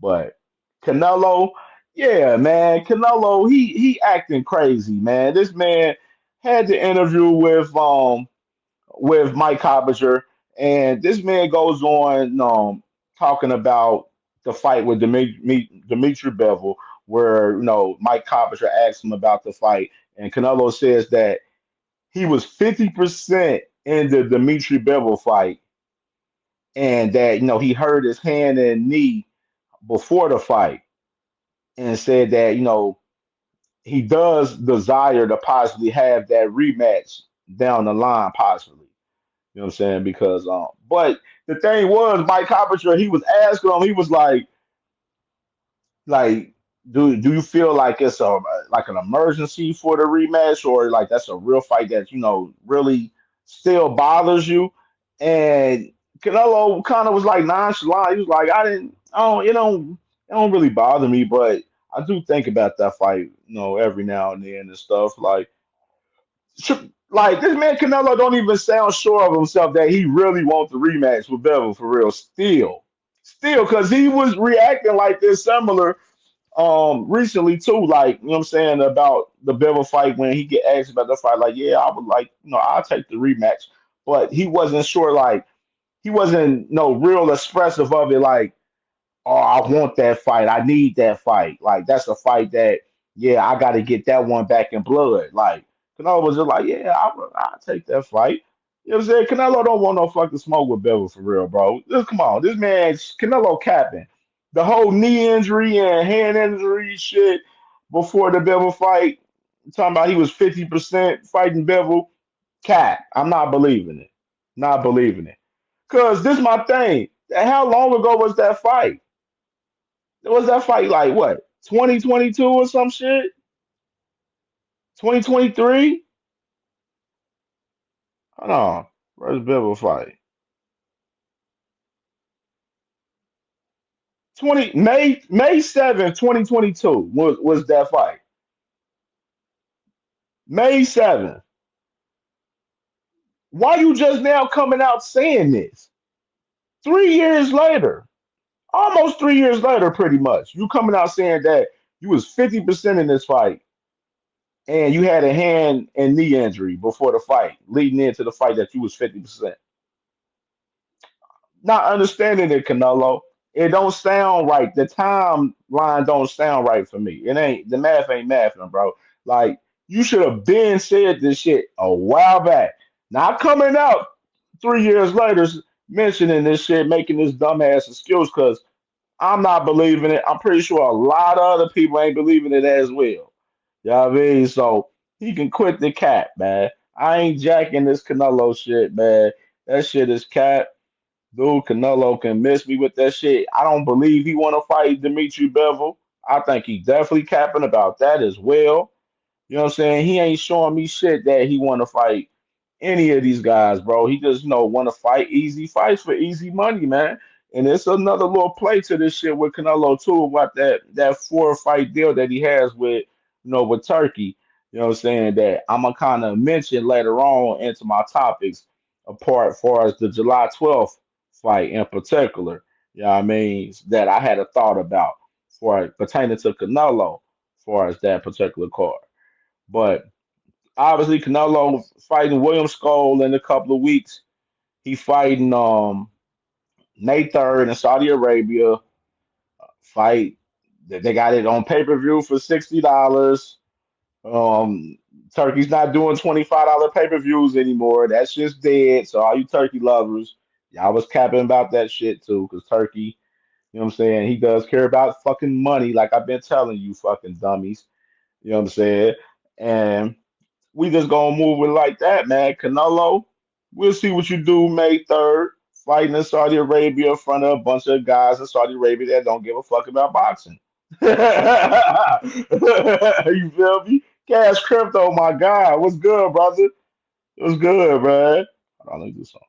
But Canelo, yeah, man, Canelo, he acting crazy, man. This man had the interview with Mike Cobbinger, and this man goes on talking about the fight with Dmitry Bivol, where Mike Cobbinger asked him about the fight, and Canelo says that he was 50% in the Dmitry Bivol fight, and that he hurt his hand and knee before the fight, and said that he does desire to possibly have that rematch down the line, possibly. You know what I'm saying? Because but the thing was, Mike Coppinger, he was asking him, he was like, do you feel like it's a like an emergency for the rematch, or like that's a real fight that really still bothers you? And Canelo kind of was like nonchalant. He was like, I don't, it don't really bother me, but I do think about that fight, every now and then and stuff. Like this man Canelo don't even sound sure of himself that he really wants the rematch with Bevel for real. Still, because he was reacting like this similar recently too. Like what I'm saying about the Bevel fight when he get asked about the fight. Like yeah, I would like I'll take the rematch, but he wasn't sure. Like he wasn't no real expressive of it. Like oh, I want that fight. I need that fight. Like that's a fight that, yeah, I got to get that one back in blood. Like Canelo was just like, yeah, I'll take that fight. You know what I'm saying? Canelo don't want no fucking smoke with Bivol for real, bro. Come on, this man Canelo capping the whole knee injury and hand injury shit before the Bivol fight. Talking about he was 50% fighting Bivol. Cap. I'm not believing it. Not believing it. Cause this my thing. How long ago was that fight? Was that fight like what? 2022 or some shit? 2023? Hold on. Where's Bivol fight? May 7th, 2022 was that fight. May 7th. Why you just now coming out saying this? 3 years later. Almost 3 years later, pretty much. You coming out saying that you was 50% in this fight and you had a hand and knee injury before the fight, leading into the fight that you was 50%. Not understanding it, Canelo. It don't sound right. The timeline don't sound right for me. It ain't the math ain't mathing, bro. Like you should have been said this shit a while back. Not coming out 3 years later mentioning this shit, making this dumbass excuse because I'm not believing it. I'm pretty sure a lot of other people ain't believing it as well. You know what I mean? So he can quit the cap, man. I ain't jacking this Canelo shit, man. That shit is cap. Dude, Canelo can miss me with that shit. I don't believe he want to fight Dmitry Bevell. I think he definitely capping about that as well. You know what I'm saying? He ain't showing me shit that he want to fight any of these guys, bro. He just want to fight easy fights for easy money, man. And it's another little play to this shit with Canelo too, about that 4 fight deal that he has with with Turkey. You know what I'm saying? That I'm gonna kind of mention later on into my topics apart far as the July 12th fight in particular. You know what I mean? That I had a thought about for pertaining to Canelo, far as that particular card. But obviously Canelo fighting William Skull in a couple of weeks. He fighting May 3rd in Saudi Arabia. Fight they got it on pay-per-view for $60. Um Turkey's not doing $25 pay-per-views anymore. That shit's dead. So all you turkey lovers, y'all was capping about that shit too, because Turkey, you know what I'm saying, he does care about fucking money, like I've been telling you fucking dummies. You know what I'm saying? And we just gonna move it like that, man. Canelo, we'll see what you do May 3rd, fighting in Saudi Arabia in front of a bunch of guys in Saudi Arabia that don't give a fuck about boxing. You feel me? Cash crypto, my guy. What's good, brother? What's good, man? Hold on, let me do something.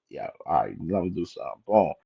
Yeah, all right, let me do something. Boom.